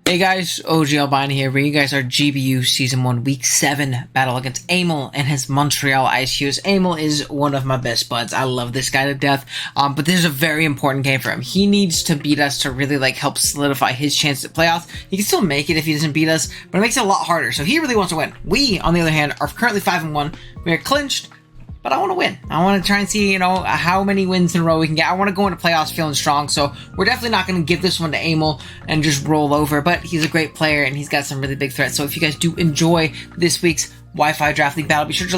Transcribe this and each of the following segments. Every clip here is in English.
Hey guys, OGalbina here, bringing you guys our GBU Season 1 Week 7 battle against Amel and his Montreal Ice Hughes. Amel is one of my best buds. I love this guy to death, but this is a very important game for him. He needs to beat us to really help solidify his chance at playoffs. He can still make it if he doesn't beat us, but it makes it a lot harder, so he really wants to win. We, on the other hand, are currently 5-1. We are clinched, but I want to win. I want to try and see, how many wins in a row we can get. I want to go into playoffs feeling strong, so we're definitely not going to give this one to Amel and just roll over, but he's a great player, and he's got some really big threats. So if you guys do enjoy this week's Wi-Fi Draft League battle, be sure to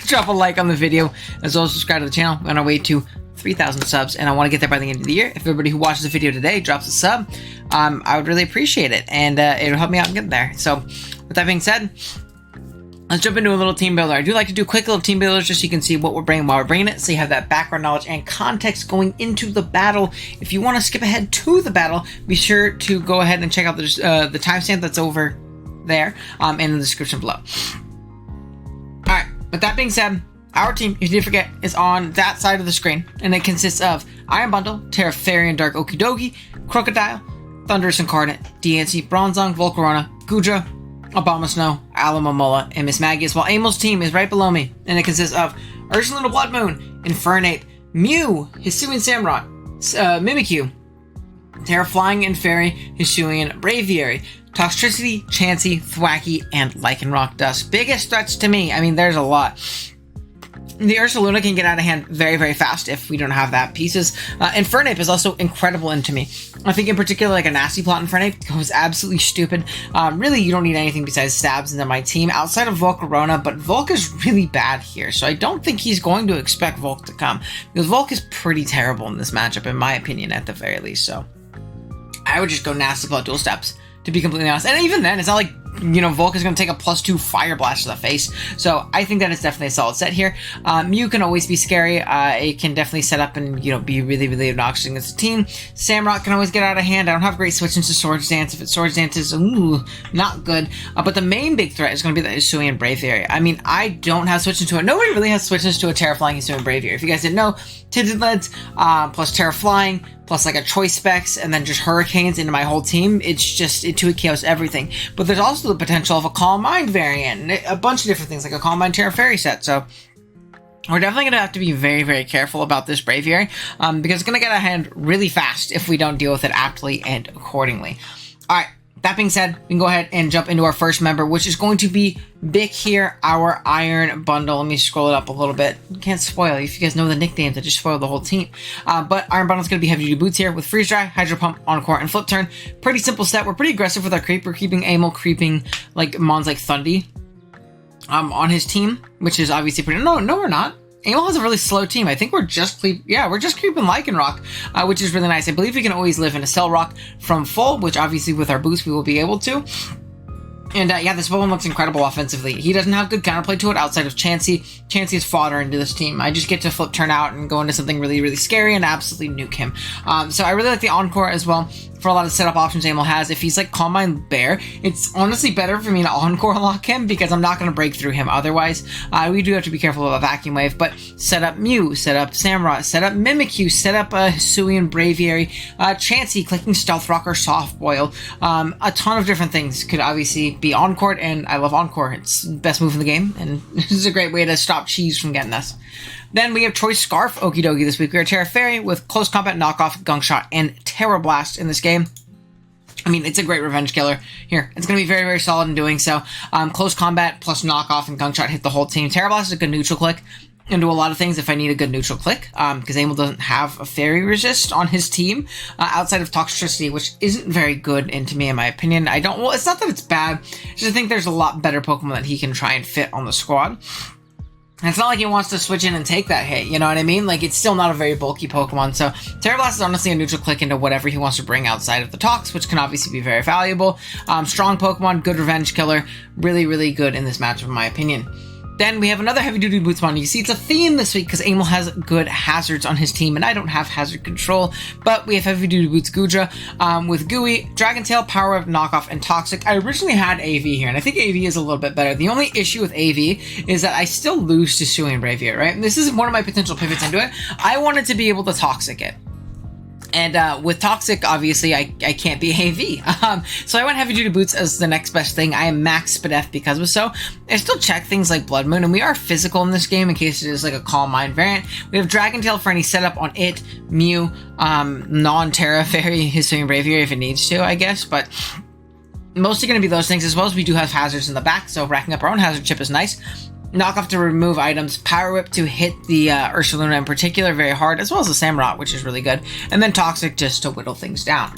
drop a like on the video, as well as subscribe to the channel. We're on our way to 3,000 subs, and I want to get there by the end of the year. If everybody who watches the video today drops a sub, I would really appreciate it, and it'll help me out in getting there. So with that being said, let's jump into a little team builder. I do like to do quick little team builders just so you can see what we're bringing while we're bringing it, so you have that background knowledge and context going into the battle. If you want to skip ahead to the battle, be sure to go ahead and check out the timestamp that's over there in the description below. Alright, with that being said, our team, if you did forget, is on that side of the screen, and it consists of Iron Bundle, Terra Fairy and Dark Okidogi, Crocodile, Thunderous Incarnate, DNC, Bronzong, Volcarona, Gudra, Abomasnow, Alamomola, and Miss Magius, while Amel's team is right below me, and it consists of Ursaluna Blood Moon, Infernape, Mew, Hisuian Samurott, Mimikyu, Terraflying and Fairy, Hisuian Braviary, Toxtricity, Chansey, Thwackey, and Lycanroc Dust. Biggest threats to me, I mean, there's a lot. The Ursaluna can get out of hand very, very fast if we don't have that pieces. Infernape is also incredible into me. I think in particular, a nasty plot Infernape goes absolutely stupid. Really, you don't need anything besides stabs into my team outside of Volcarona, but Volk is really bad here, so I don't think he's going to expect Volk to come, because Volk is pretty terrible in this matchup, in my opinion, at the very least, so I would just go nasty plot dual steps, to be completely honest. And even then, it's not like, Volk is going to take a +2 Fire Blast to the face. So I think that it's definitely a solid set here. Mew can always be scary. It can definitely set up and, be really, really obnoxious against the team. Samurott can always get out of hand. I don't have great switch into Swords Dance. If it's Swords Dance, is not good. But the main big threat is going to be the Hisuian Braviary. I mean, I don't have switch into it. Nobody really has switch into a Terraflying Hisuian Braviary. If you guys didn't know, Tinted Leads plus Terraflying plus a Choice Specs, and then just Hurricanes into my whole team. It's just, it 2 KOs everything. But there's also the potential of a Calm Mind variant, and a bunch of different things, like a Calm Mind Terra Fairy set, so we're definitely going to have to be very, very careful about this Braviary, because it's going to get out of hand really fast if we don't deal with it aptly and accordingly. Alright, that being said, we can go ahead and jump into our first member, which is going to be Bick here, our Iron Bundle. Let me scroll it up a little bit. Can't spoil. If you guys know the nicknames, I just spoiled the whole team. But Iron Bundle is going to be heavy duty boots here with Freeze Dry, Hydro Pump, Encore, and Flip Turn. Pretty simple set. We're pretty aggressive with our creep. We're keeping Amel, creeping Mons like Thundy on his team, which is obviously pretty. No, we're not. Amel has a really slow team. I think we're just creeping Lycanroc, which is really nice. I believe we can always live in a Cell Rock from full, which obviously with our boost we will be able to. And yeah, this Bowman looks incredible offensively. He doesn't have good counterplay to it outside of Chansey. Chansey is fodder into this team. I just get to flip turn out and go into something really, really scary and absolutely nuke him. So I really like the Encore as well for a lot of setup options Amel has. If he's Calm Mind Bear, it's honestly better for me to Encore lock him because I'm not going to break through him otherwise. We do have to be careful of a Vacuum Wave, but set up Mew, set up Samurott, set up Mimikyu, set up a Hisuian Braviary, Chansey, clicking Stealth Rock or Soft Boil. A ton of different things could obviously be Encore, and I love Encore. It's the best move in the game, and this is a great way to stop Cheese from getting us. Then we have Choice Scarf Okidogi this week. We are Terra Fairy with Close Combat, Knockoff, Gunk Shot, and Terra Blast in this game. I mean, it's a great revenge killer here. It's going to be very, very solid in doing so. Close Combat plus Knockoff and Gunk Shot hit the whole team. Terra Blast is a good neutral click and do a lot of things if I need a good neutral click, because Amel doesn't have a Fairy Resist on his team outside of Toxtricity, which isn't very good into me in my opinion. Well, it's not that it's bad. I just think there's a lot better Pokemon that he can try and fit on the squad. And it's not like he wants to switch in and take that hit, you know what I mean? It's still not a very bulky Pokemon, so Terra Blast is honestly a neutral click into whatever he wants to bring outside of the Tox, which can obviously be very valuable. Strong Pokemon, good revenge killer, really, really good in this matchup in my opinion. Then we have another heavy-duty bootsman. You see, it's a theme this week because Amel has good hazards on his team, and I don't have hazard control. But we have heavy-duty boots Gudra with Gooey, Dragon Tail, Power Up, Knockoff, and Toxic. I originally had AV here, and I think AV is a little bit better. The only issue with AV is that I still lose to Hisuian Braviary, right? This is one of my potential pivots into it. I wanted to be able to Toxic it. And with Toxic, obviously, I can't be AV. So I went Heavy Duty Boots as the next best thing. I am max Spadef because of so. I still check things like Blood Moon, and we are physical in this game in case it is like a Calm Mind variant. We have Dragon Tail for any setup on it, Mew, non-Terra Fairy, Hisuian Braviary if it needs to, I guess, but mostly going to be those things, as well as we do have hazards in the back, so racking up our own hazard chip is nice. Knockoff to remove items, Power Whip to hit the Ursaluna in particular very hard, as well as the Samurott, which is really good, and then Toxic just to whittle things down.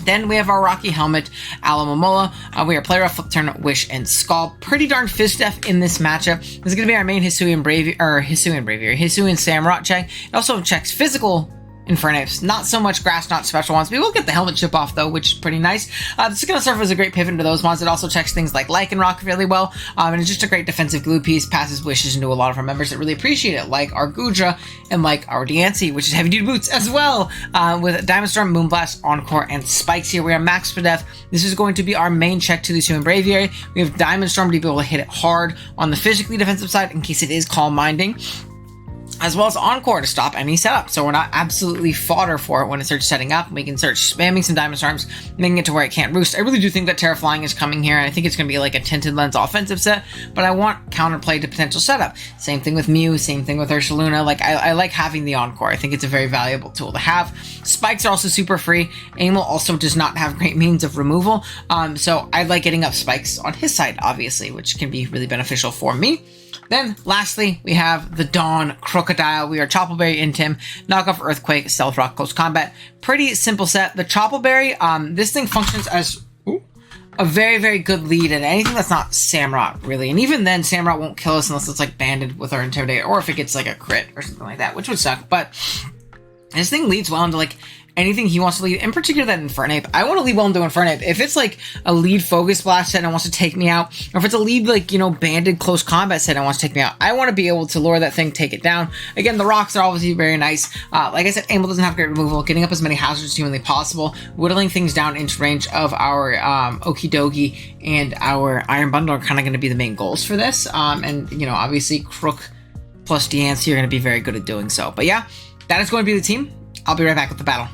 Then we have our Rocky Helmet, Alamomola. We are Play Rough, Flip Turn, Wish, and Scald. Pretty darn Fizdef in this matchup. This is going to be our main Hisuian Samurott check. It also checks physical Infernapes. Not so much Grass Knot special ones. We will get the helmet chip off though, which is pretty nice. This is going to serve as a great pivot into those mods. It also checks things like Lycanroc really well, and it's just a great defensive glue piece. Passes wishes into a lot of our members that really appreciate it, like our Gudra and like our Diancie, which is Heavy Duty Boots as well, with Diamond Storm, Moonblast, Encore, and Spikes here. We are max for death. This is going to be our main check to the Hisuian Braviary. We have Diamond Storm to be able to hit it hard on the physically defensive side in case it is Calm Minding, as well as Encore to stop any setup, so we're not absolutely fodder for it when it starts setting up. We can start spamming some Diamond Storms, making it to where it can't roost. I really do think that Terra Flying is coming here, and I think it's going to be like a Tinted Lens offensive set, but I want counterplay to potential setup. Same thing with Mew, same thing with Ursaluna. Like, I like having the Encore. I think it's a very valuable tool to have. Spikes are also super free. Amel also does not have great means of removal, so I like getting up Spikes on his side, obviously, which can be really beneficial for me. Then, lastly, we have the Dawn Crocodile. We are Choppleberry, Intim, Knockoff Earthquake, Stealth Rock, Close Combat. Pretty simple set. The Choppleberry, this thing functions as a very, very good lead in anything that's not Samurott, really. And even then, Samurott won't kill us unless it's, like, banded with our Intimidator, or if it gets, like, a crit or something like that, which would suck. But this thing leads well into, like, anything he wants to lead, in particular that Infernape. I want to lead well into Infernape. If it's like a lead Focus Blast set and wants to take me out, or if it's a lead like, you know, banded close combat set and wants to take me out, I want to be able to lure that thing, take it down. Again, the rocks are obviously very nice. Like I said, Amel doesn't have great removal, getting up as many hazards as humanly possible, whittling things down into range of our Okidogi and our Iron Bundle are kind of going to be the main goals for this. And, you know, obviously Crook plus Diancie are going to be very good at doing so. But yeah, that is going to be the team. I'll be right back with the battle.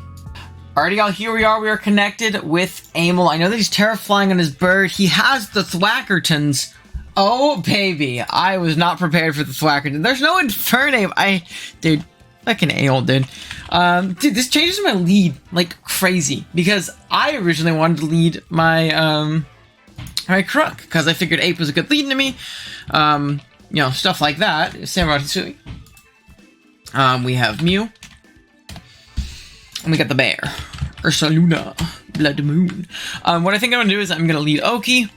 Alrighty, y'all, here we are. We are connected with Amel. I know that he's Terra Flying on his bird. He has the Thwackertons. Oh, baby. I was not prepared for the Thwackerton. There's no Infernape. Dude, fucking Amel, dude. Dude, this changes my lead like crazy, because I originally wanted to lead my, my Crook, because I figured Ape was a good lead to me. You know, stuff like that. Samurott Hisui. We have Mew. And we got the bear. Ursaluna. Blood Moon. What I think I'm going to do is I'm going to lead Oki.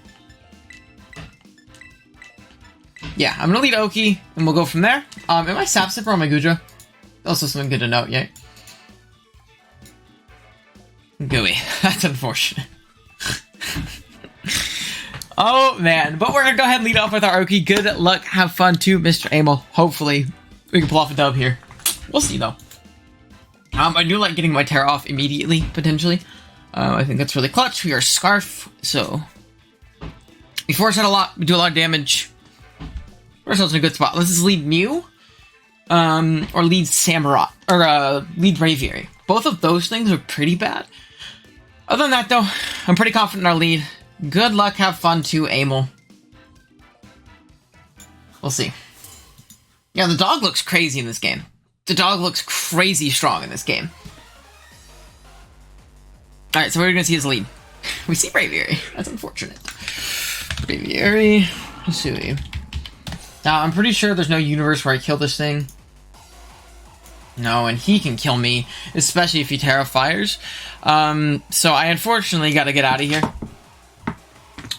Yeah, I'm going to lead Oki, and we'll go from there. Am I Sap Sipper on my Gudra? Also something good to note, yeah? Gooey. That's unfortunate. Oh, man. But we're going to go ahead and lead off with our Oki. Good luck. Have fun, too, Mr. Amel. Hopefully, we can pull off a dub here. We'll see, though. I do like getting my Terra off immediately, potentially. I think that's really clutch. We are Scarf, so we force out a lot. We do a lot of damage. We're ourselves in a good spot. Let's just lead Mew, or lead Samurott, or lead Braviary. Both of those things are pretty bad. Other than that, though, I'm pretty confident in our lead. Good luck, have fun, too, Amel. We'll see. Yeah, the dog looks crazy in this game. The dog looks crazy strong in this game. Alright, so we're going to see his lead. We see Braviary. That's unfortunate. Braviary. Hisui. Now, I'm pretty sure there's no universe where I kill this thing. No, and he can kill me, especially if he Terra fires. So I unfortunately got to get out of here.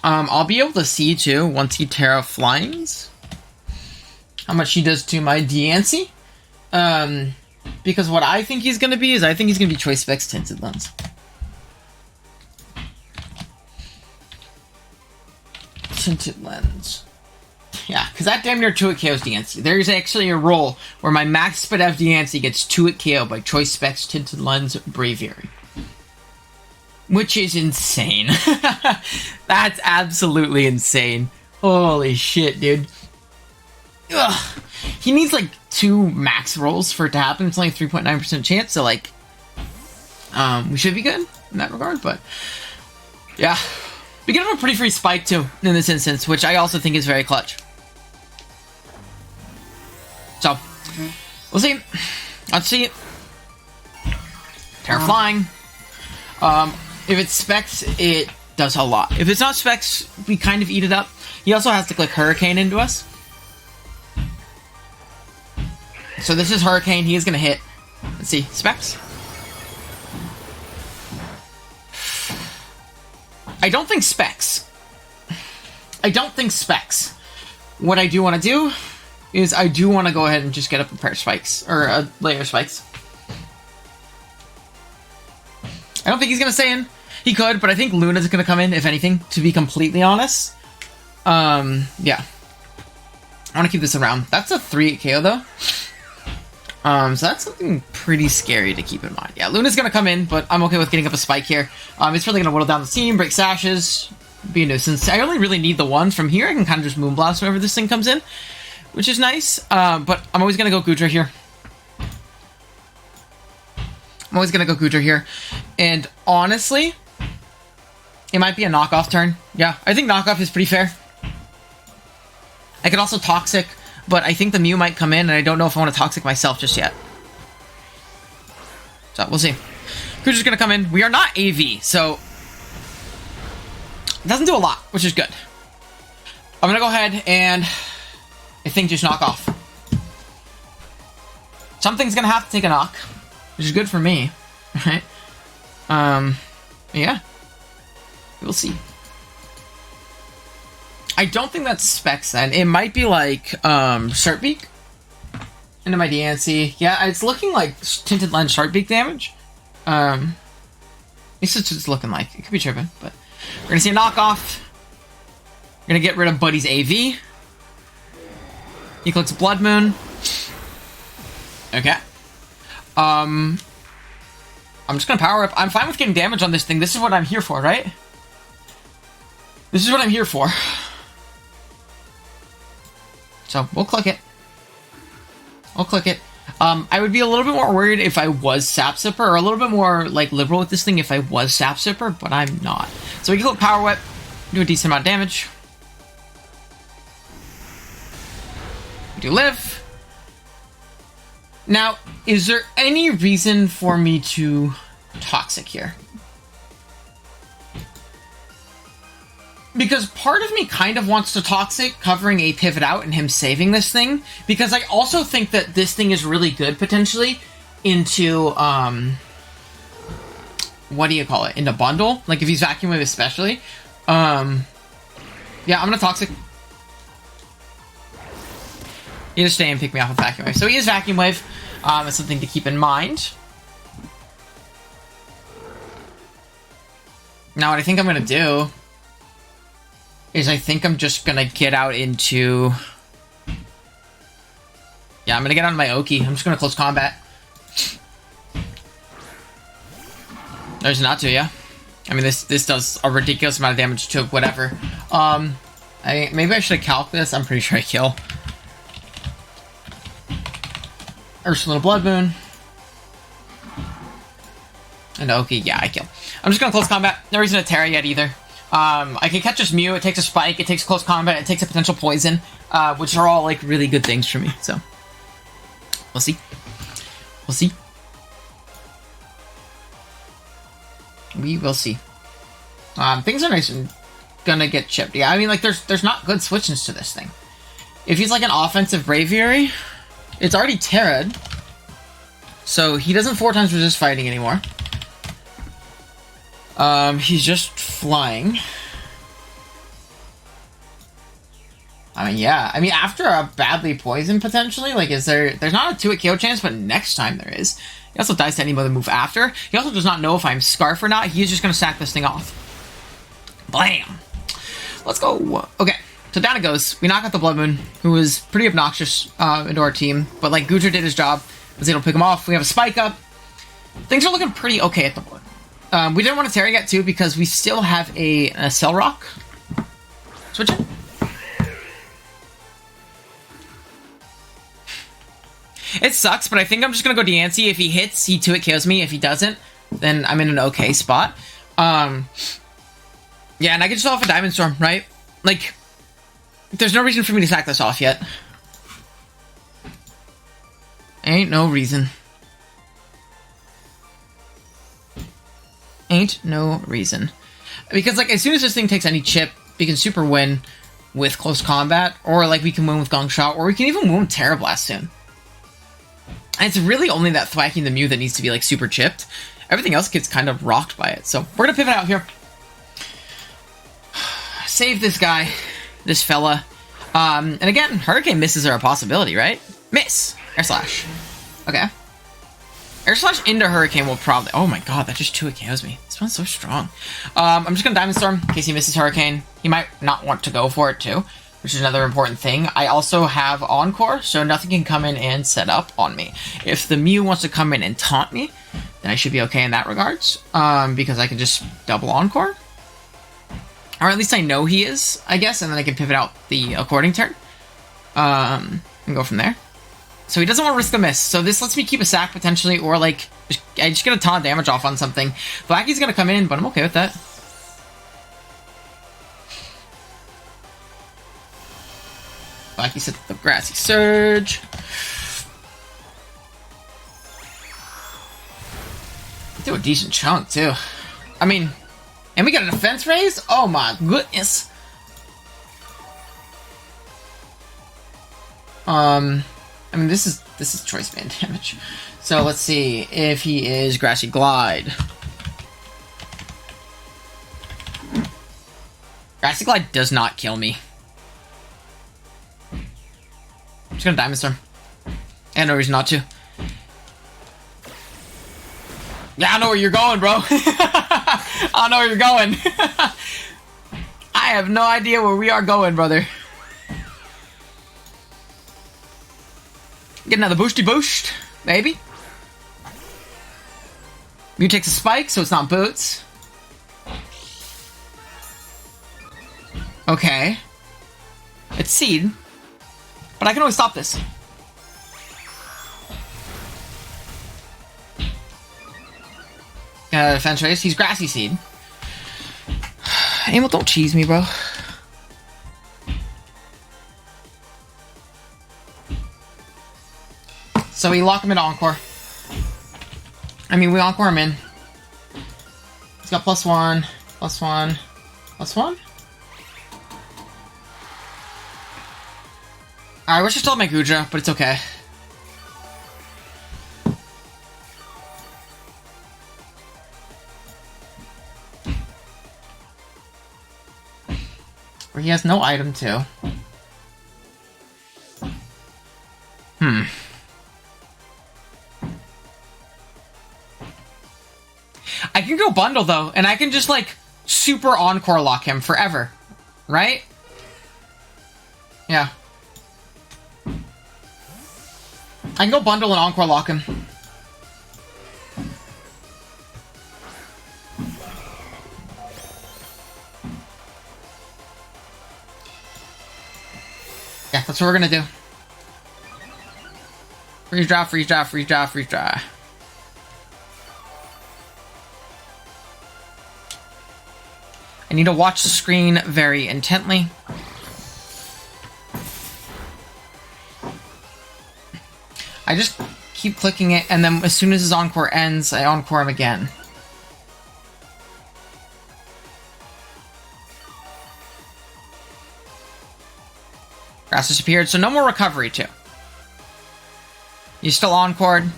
I'll be able to see, too, once he Terra Flyings, how much he does to my Diancie. Because what I think he's going to be is I think he's going to be Choice Specs Tinted Lens. Tinted Lens. Yeah, because that damn near 2-hit KOs Diancie. There's actually a roll where my max Spadef Diancie gets 2-hit KO by Choice Specs Tinted Lens Braviary. Which is insane. That's absolutely insane. Holy shit, dude. Ugh. He needs like 2 max rolls for it to happen. It's only 3.9% chance, so like, We should be good in that regard, but yeah. We get him a pretty free spike too in this instance, which I also think is very clutch. So, we'll see. Let's see. Terra Flying. If it's Specs, it does a lot. If it's not Specs, we kind of eat it up. He also has to click Hurricane into us. So this is Hurricane. He is going to hit. Let's see. Specs. I don't think Specs. I don't think Specs. What I do want to do is I do want to go ahead and just get up a pair of spikes. Or a layer of spikes. I don't think he's going to stay in. He could, but I think Luna's going to come in, if anything, to be completely honest. Yeah. I want to keep this around. That's a 3-8 KO, though. So that's something pretty scary to keep in mind. Yeah, Luna's going to come in, but I'm okay with getting up a spike here. It's really going to whittle down the team, break sashes, be a nuisance. I only really need the one. From here, I can kind of just Moonblast whenever this thing comes in, which is nice. But I'm always going to go Gudra here. And honestly, it might be a knockoff turn. Yeah, I think knockoff is pretty fair. I could also Toxic, but I think the Mew might come in, and I don't know if I want to Toxic myself just yet. So, we'll see. Gudra's going to come in. We are not AV, so it doesn't do a lot, which is good. I'm going to go ahead and I think just knock off. Something's going to have to take a knock, which is good for me, right? Yeah. We'll see. I don't think that's Specs then. It might be like, Sharpbeak into my DNC. Yeah, it's looking like Tinted Lens Sharpbeak damage. It's just looking like. It could be tripping, but we're gonna see a knockoff. We're gonna get rid of Buddy's AV. He clicks Blood Moon. Okay. I'm just gonna power up. I'm fine with getting damage on this thing. This is what I'm here for, right? This is what I'm here for. So, we'll click it. I would be a little bit more worried if I was Sap Sipper, or a little bit more, like, liberal with this thing if I was Sap Sipper, but I'm not. So we can click Power Whip, do a decent amount of damage. We do live. Now, is there any reason for me to Toxic here? Because part of me kind of wants to Toxic, covering a pivot out and him saving this thing. Because I also think that this thing is really good, potentially, into, what do you call it? Into Bundle? Like, if he's Vacuum Wave especially. Yeah, I'm gonna Toxic. He just stay and pick me off with Vacuum Wave. So he is Vacuum Wave. That's something to keep in mind. Now, what I think I'm gonna do is I think I'm just gonna get out into... Yeah, I'm gonna get on my Oki. I'm just gonna close combat. There's not to, yeah. I mean, this does a ridiculous amount of damage to whatever. Maybe I should calc this. I'm pretty sure I kill. Ursula Blood Moon. And Oki, yeah, I kill. I'm just gonna close combat. No reason to Terra yet either. I can catch this Mew, it takes a spike, it takes close combat, it takes a potential poison, which are all, like, really good things for me, so. We'll see. We'll see. We will see. Things are nice and gonna get chipped. Yeah, I mean, like, there's not good switches to this thing. If he's, like, an offensive Braviary, it's already Terra'd, so he doesn't 4 times resist fighting anymore. He's just flying. I mean, yeah. I mean, after a badly poisoned, potentially, like, there's not a 2-hit KO chance, but next time there is. He also dies to any other move after. He also does not know if I'm Scarf or not. He's just gonna sack this thing off. Blam! Let's go. Okay, so down it goes. We knock out the Blood Moon, who was pretty obnoxious, into our team, but, like, Gudra did his job. Was able to pick him off. We have a Spike Up. Things are looking pretty okay at the board. We didn't want to Terra yet, too, because we still have a Cell Rock. Switch it. It sucks, but I think I'm just going to go Diancie. If he hits, he 2-hit KOs me. If he doesn't, then I'm in an okay spot. Yeah, and I can just off a Diamond Storm, right? Like, there's no reason for me to sack this off yet. Ain't no reason. Ain't no reason. Because, like, as soon as this thing takes any chip, we can super win with close combat, or, like, we can win with Gong Shot, or we can even win with Terra Blast soon. And it's really only that Thwacking the Mew that needs to be, like, super chipped. Everything else gets kind of rocked by it. So, we're gonna pivot out here. Save this guy. This fella. And again, Hurricane misses are a possibility, right? Miss! Air Slash. Okay. Air Slash into Hurricane will probably... Oh my god, that just 2 KOs me. This one's so strong. I'm just gonna Diamond Storm in case he misses Hurricane. He might not want to go for it too, which is another important thing. I also have Encore, so nothing can come in and set up on me. If the Mew wants to come in and taunt me, then I should be okay in that regards, because I can just double Encore. Or at least I know he is, I guess, and then I can pivot out the according turn. And go from there. So he doesn't want to risk the miss. So this lets me keep a sack potentially, or like, I just get a ton of damage off on something. Blacky's gonna come in, but I'm okay with that. Blacky sets the Grassy Surge. Do a decent chunk too. I mean, and we got a defense raise? Oh my goodness. I mean, this is choice band damage. So let's see if he is Grassy Glide. Grassy Glide does not kill me. I'm just gonna Diamond Storm. And no reason not to. Yeah, I know where you're going, bro. I know where you're going. I have no idea where we are going, brother. Get another boosty boost, maybe. Mew takes a spike, so it's not boots. Okay. It's Seed. But I can always stop this. Defense race. He's Grassy Seed. Amel, don't cheese me, bro. So we lock him in Encore. I mean, we Encore him in. He's got +1, +1, +1. I wish I still had my Guja, but it's okay. Where he has no item too. I can go bundle though, and I can just like super Encore lock him forever, right? Yeah. I can go bundle and Encore lock him. Yeah, that's what we're gonna do. Freeze draw, freeze draw, freeze draw, freeze draw. I need to watch the screen very intently. I just keep clicking it, and then as soon as his Encore ends, I Encore him again. Grass disappeared, so no more recovery too. You still Encored.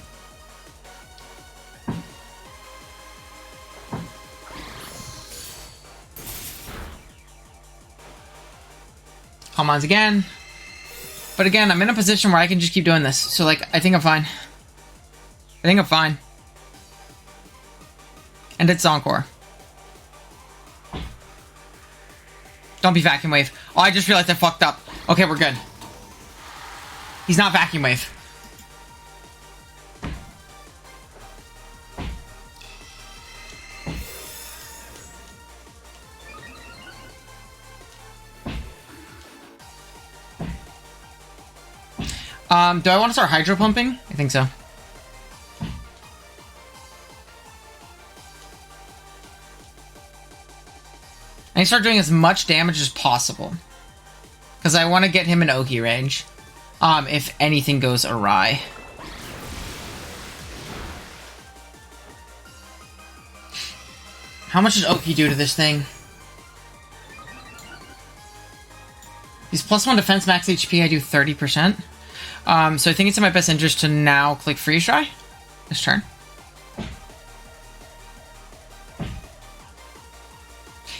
Commons again. But again, I'm in a position where I can just keep doing this. So, like, I think I'm fine. I think I'm fine. And it's Encore. Don't be Vacuum Wave. Oh, I just realized I fucked up. Okay, we're good. He's not Vacuum Wave. Do I want to start hydro pumping? I think so. I start doing as much damage as possible. Because I want to get him in Oki range. If anything goes awry. How much does Oki do to this thing? He's +1 defense, max HP, I do 30%. So I think it's in my best interest to now click Freeze Dry this turn.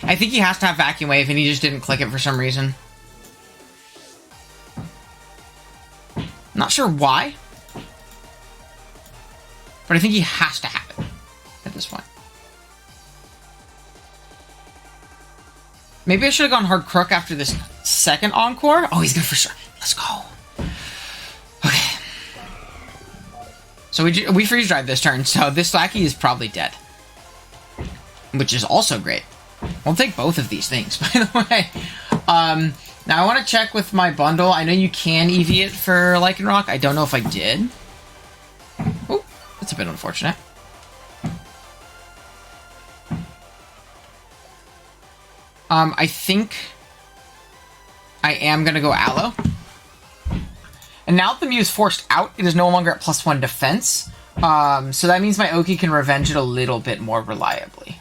I think he has to have Vacuum Wave, and he just didn't click it for some reason. Not sure why. But I think he has to have it at this point. Maybe I should have gone Hard Crook after this second Encore. Oh, he's good for sure. Let's go. Okay. So we freeze drive this turn, so this Lackey is probably dead. Which is also great. I'll take both of these things, by the way. Now I want to check with my bundle. I know you can EV it for Lycanroc. I don't know if I did. Oh, that's a bit unfortunate. I think I am going to go Aloe. And now that the Mew is forced out, it is no longer at +1 defense. So that means my Oki can revenge it a little bit more reliably.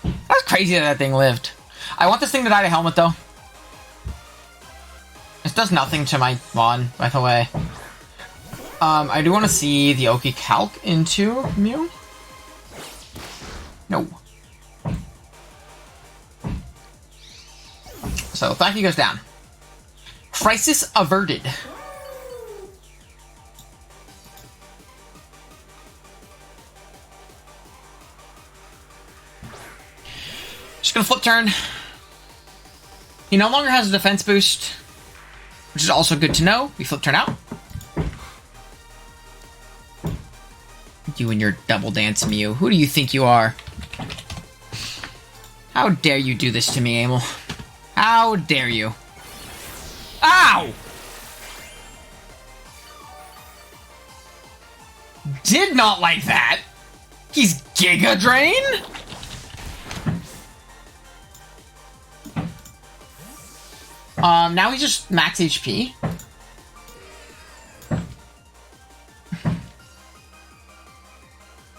That's crazy that thing lived. I want this thing to die to Helmet, though. This does nothing to my Mon, by the way. I do want to see the Oki calc into Mew. No. So, Thaki goes down. Crisis averted. Just gonna flip turn. He no longer has a defense boost, which is also good to know. We flip turn out. You and your double dance, Mew. Who do you think you are? How dare you do this to me, Amel? How dare you? Ow! Did not like that. He's Giga Drain? Now he's just max HP.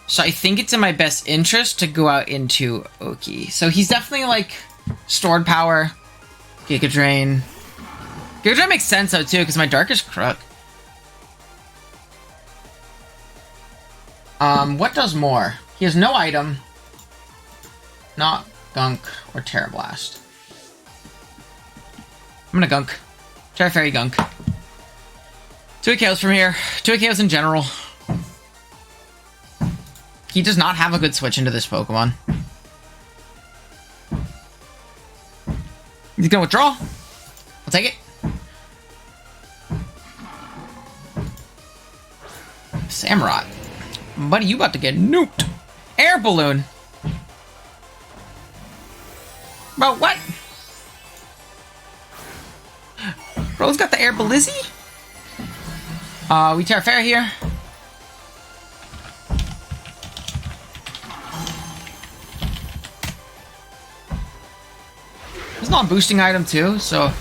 So I think it's in my best interest to go out into Oki. So he's definitely like stored power, Giga Drain. Giga Drain makes sense though too, because my Darkest Crook. What does more? He has no item, not Gunk or Terra Blast. I'm gonna Gunk. Terra Fairy Gunk. 2 KOs from here. 2 KOs in general. He does not have a good switch into this Pokemon. He's gonna withdraw. I'll take it. Samurott. Buddy, you about to get nuked. Air Balloon. Bro, what? Bro's got the Air Blizzy? We Terra Fairy here. It's not a boosting item too, so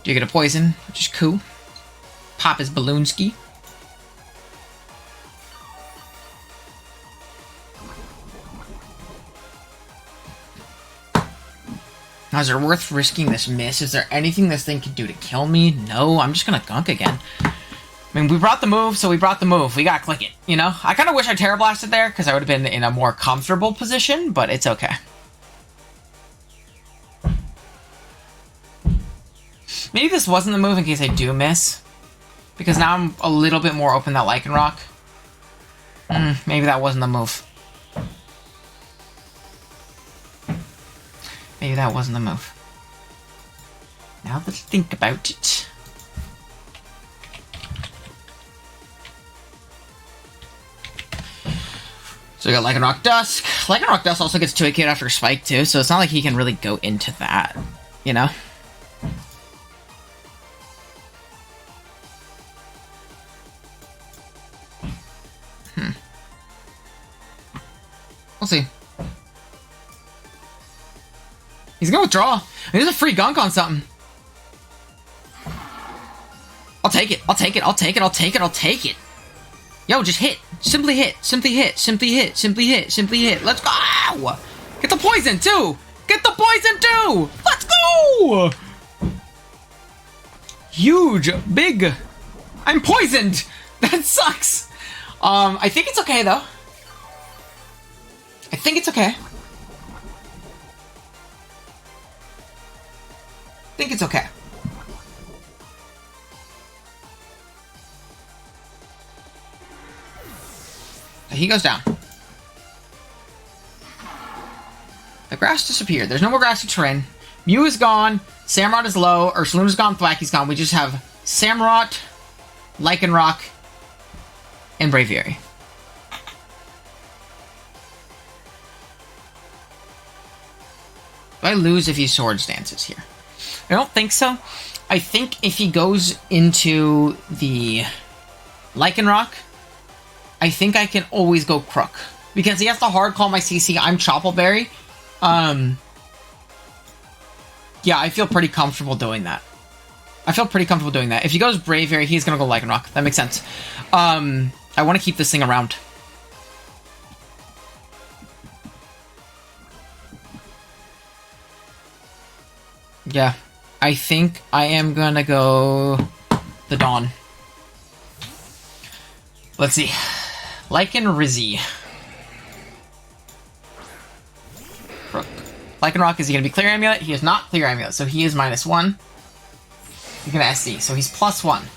you get a poison, which is cool. Pop his Balloonski. Now, is it worth risking this miss? Is there anything this thing can do to kill me? No, I'm just gonna Gunk again. I mean, we brought the move, so we brought the move. We gotta click it, you know? I kind of wish I Terra Blasted there, because I would have been in a more comfortable position, but it's okay. Maybe this wasn't the move in case I do miss. Because now I'm a little bit more open that Lycanroc. Maybe that wasn't the move. Maybe that wasn't the move. Now that I think about it. So we got Lycanroc Dusk. Lycanroc Dusk also gets 2 KO'd after Spike too, so it's not like he can really go into that, you know? We'll see. He's gonna withdraw. There's a free gunk on something. I'll take it. I'll take it. I'll take it. I'll take it. I'll take it. Yo, just hit. Simply hit. Simply hit. Simply hit. Simply hit. Simply hit. Let's go! Get the poison, too! Get the poison, too! Let's go! Huge. Big. I'm poisoned! That sucks! I think it's okay, though. I think it's okay. I think it's okay. He goes down. The grass disappeared. There's no more grassy terrain. Mew is gone. Samurott is low. Ursaluna is gone. Thwacky's gone. We just have Samurott, Lycanroc, and Braviary. Do I lose if he Swords Dances here? I don't think so. I think if he goes into the Lycanroc, I think I can always go Crook. Because he has to hard call my CC. I'm Choppleberry. Yeah, I feel pretty comfortable doing that. If he goes Braviary, he's gonna go Lycanroc. That makes sense. I want to keep this thing around. Yeah. I think I am gonna go the Dawn. Let's see. Lycanrizzi. Lycanroc, is he going to be Clear Amulet? He is not Clear Amulet, so he is -1. He's going to SD, so he's +1.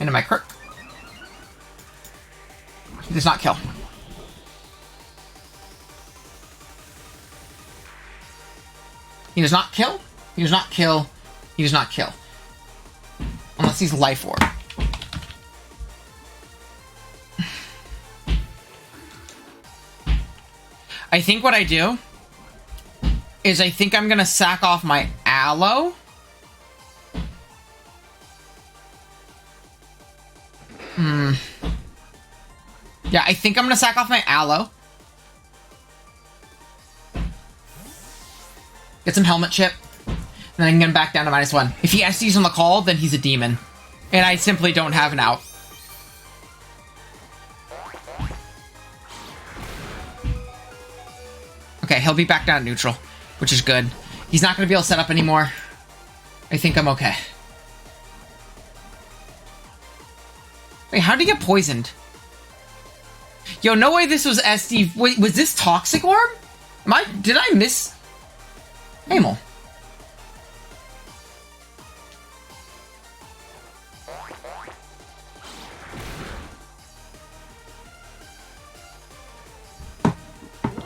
Into my Crook. He does not kill. He does not kill. He does not kill. He does not kill. Unless he's Life Orb. I think what I do is I think I'm gonna sack off my Aloe. Yeah, I think I'm gonna sack off my Aloe. Get some Helmet Chip. And then I can get him back down to -1. If he SDs on the call, then he's a demon. And I simply don't have an out. Okay, he'll be back down at neutral, which is good. He's not going to be able to set up anymore. I think I'm okay. Wait, how did he get poisoned? Yo, no way this was SD. Wait, was this Toxic Orb? Did I miss Amel?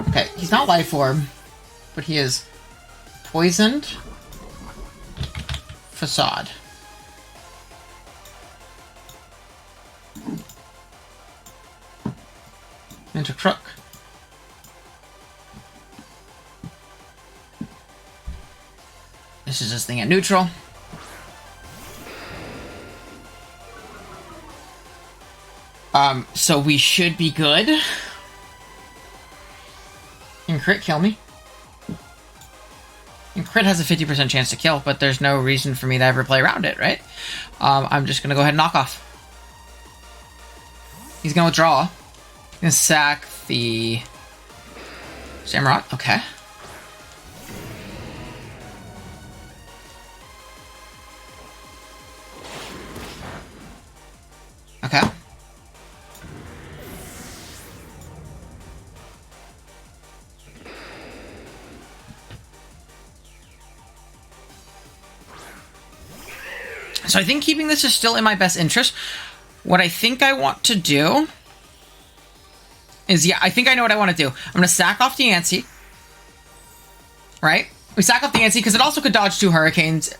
Okay, he's not Life Orb, but he is Poisoned Facade. Into Crook. This is this thing at neutral. So we should be good. And crit kill me. And crit has a 50% chance to kill, but there's no reason for me to ever play around it, right? I'm just gonna go ahead and knock off. He's gonna withdraw. He's gonna sack the Samurott. Okay. Okay. So I think keeping this is still in my best interest. What I think I want to do is, yeah, I think I know what I want to do. I'm going to sack off the Antsy. Right? We sack off the Antsy because it also could dodge 2 Hurricanes.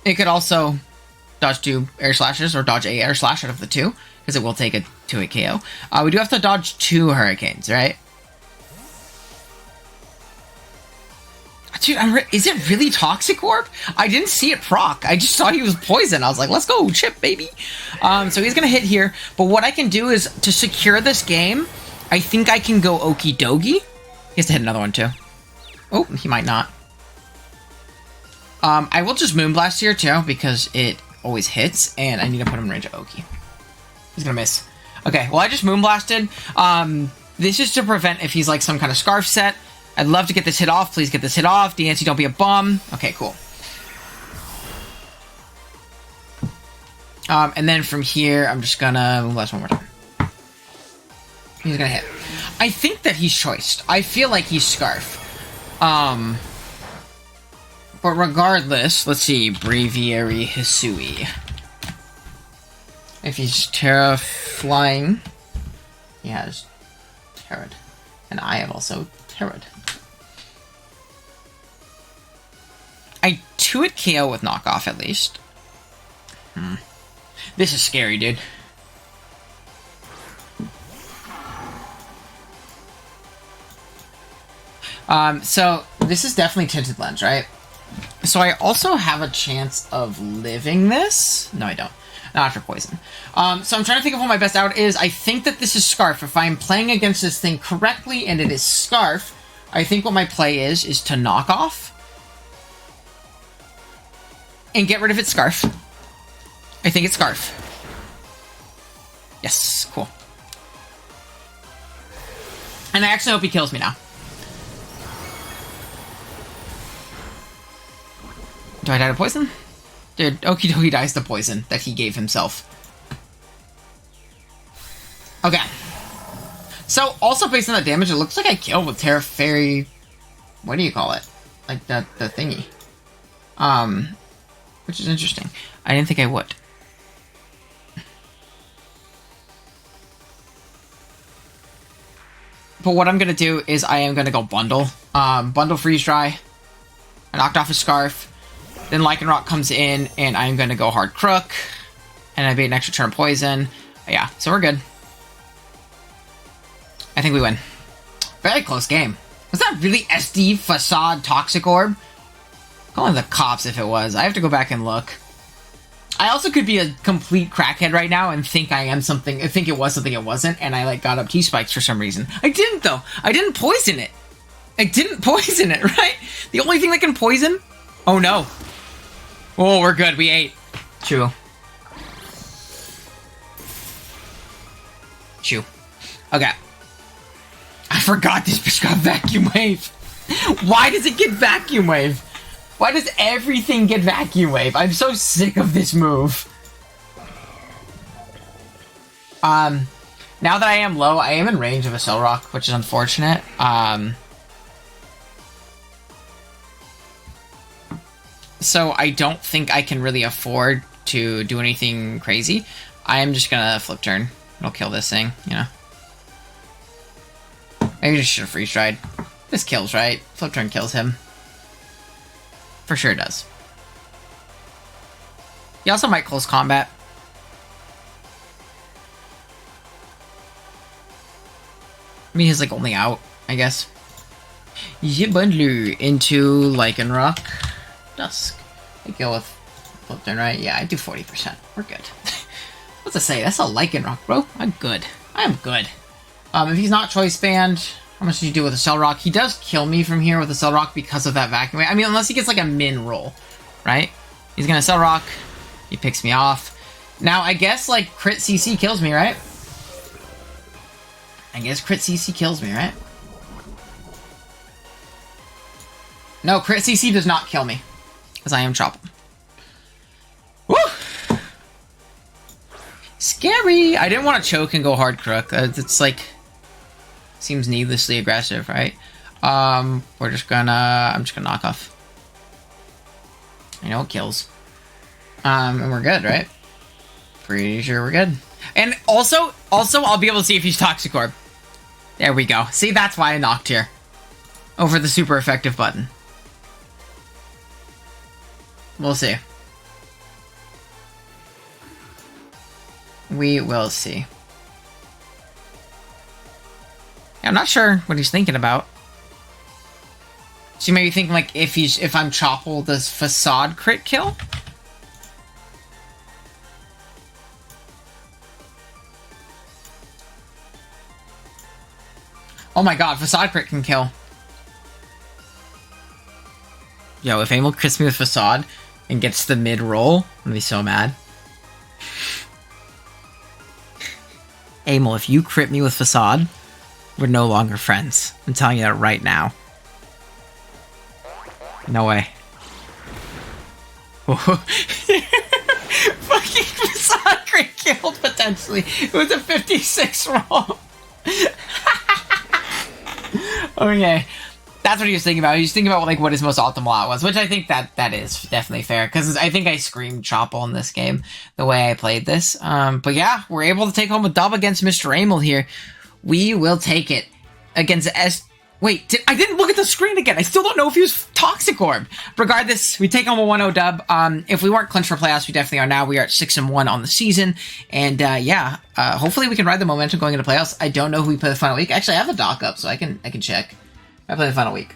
It could also dodge 2 Air Slashes or dodge a Air Slash out of the 2 because it will take a 2-hit KO. We do have to dodge 2 Hurricanes, right? Dude, is it really Toxic Orb? I didn't see it proc. I just thought he was poison. I was like, let's go, chip, baby. So he's going to hit here. But what I can do is, to secure this game, I think I can go Okie Dokie. He has to hit another one, too. Oh, he might not. I will just Moonblast here, too, because it always hits, and I need to put him in range of Okie. He's gonna miss. Okay, well, I just Moonblasted. This is to prevent if he's like some kind of Scarf set. I'd love to get this hit off. Please get this hit off. DNC, don't be a bum. Okay, cool. And then from here, I'm just gonna Moonblast one more time. He's gonna hit. I think that he's choiced. I feel like he's Scarf. But regardless, let's see. Braviary Hisui. If he's Terra Flying, he has Terrad. And I have also Terrad. I 2-hit KO with knockoff at least. This is scary, dude. So this is definitely Tinted Lens, right? So I also have a chance of living this. No, I don't. Not after poison. So I'm trying to think of what my best out is. I think that this is Scarf. If I'm playing against this thing correctly and it is Scarf, I think what my play is to knock off and get rid of its Scarf. I think it's Scarf. Yes, cool. And I actually hope he kills me now. Do I die to poison? Dude, Okie Dokie dies to poison that he gave himself. Okay. So, also based on that damage, it looks like I killed with Terra Fairy... What do you call it? Like, the thingy. Which is interesting. I didn't think I would. But what I'm gonna do is I am gonna go Bundle. Bundle Freeze Dry. I knocked off his Scarf. Then Lycanroc comes in, and I'm going to go Hard Crook. And I bait an extra turn Poison. Yeah, so we're good. I think we win. Very close game. Was that really SD Facade Toxic Orb? Calling the cops if it was. I have to go back and look. I also could be a complete crackhead right now and think I am something. I think it was something it wasn't, and I like got up T-Spikes for some reason. I didn't, though. I didn't poison it. I didn't poison it, right? The only thing that can poison... Oh, no. Oh, we're good. We ate. Chew. Chew. Okay. I forgot this bitch got Vacuum Wave. Why does it get Vacuum Wave? Why does everything get Vacuum Wave? I'm so sick of this move. Now that I am low, I am in range of a Cellrock, which is unfortunate. So I don't think I can really afford to do anything crazy. I am just gonna flip turn. It'll kill this thing, you know. Maybe just should have freeze dried. This kills, right? Flip turn kills him. For sure it does. He also might close combat. I mean, he's like only out, I guess. Bundler into Lycanroc. Dusk. I go with flip turn, right? Yeah, I do 40%. We're good. What's to say? That's a Lycanroc, bro. I'm good. I am good. If he's not choice banned, how much did you do with a Cellrock? He does kill me from here with a Cellrock because of that vacuum. I mean, unless he gets like a min roll, right? He's gonna Cellrock. He picks me off. Now, I guess like crit CC kills me, right? I guess crit CC kills me, right? No, crit CC does not kill me. Because I am Chopper. Woo! Scary! I didn't want to choke and go Hard Crook. It's like... Seems needlessly aggressive, right? We're just gonna... I'm just gonna knock off. I know it kills. And we're good, right? Pretty sure we're good. And also, I'll be able to see if he's Toxic Orb. There we go. See, that's why I knocked here. Over the super effective button. We'll see. We will see. I'm not sure what he's thinking about. So you may be thinking, like, if I'm Chopple, does Facade crit kill? Oh my god, Facade crit can kill. Yo, if Amel crits me with Facade and gets the mid-roll, I'm gonna be so mad. Amel, if you crit me with Facade, we're no longer friends. I'm telling you that right now. No way. Fucking Facade crit killed, potentially. It was a 56 roll. Okay. That's what he was thinking about. He was thinking about like what his most optimal out was, which I think that is definitely fair, because I think I screamed Chopple in this game the way I played this. But yeah, we're able to take home a dub against Mr. Amel here. We will take it against S. Wait, I didn't look at the screen again. I still don't know if he was Toxic Orb. Regardless, we take home a 1-0 dub. If we weren't clinched for playoffs, we definitely are now. We are at 6-1 on the season. And yeah, hopefully we can ride the momentum going into playoffs. I don't know who we play the final week. Actually, I have a doc up, so I can check. I play the final week.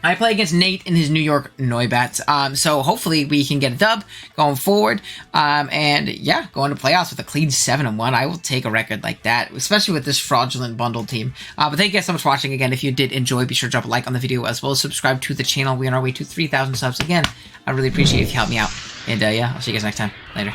I play against Nate in his New York Neubats. So hopefully we can get a dub going forward. And yeah, going to playoffs with a clean 7-1. I will take a record like that, especially with this fraudulent bundle team. But thank you guys so much for watching. Again, if you did enjoy, be sure to drop a like on the video as well as subscribe to the channel. We're on our way to 3,000 subs. Again, I really appreciate it if you help me out. And yeah, I'll see you guys next time. Later.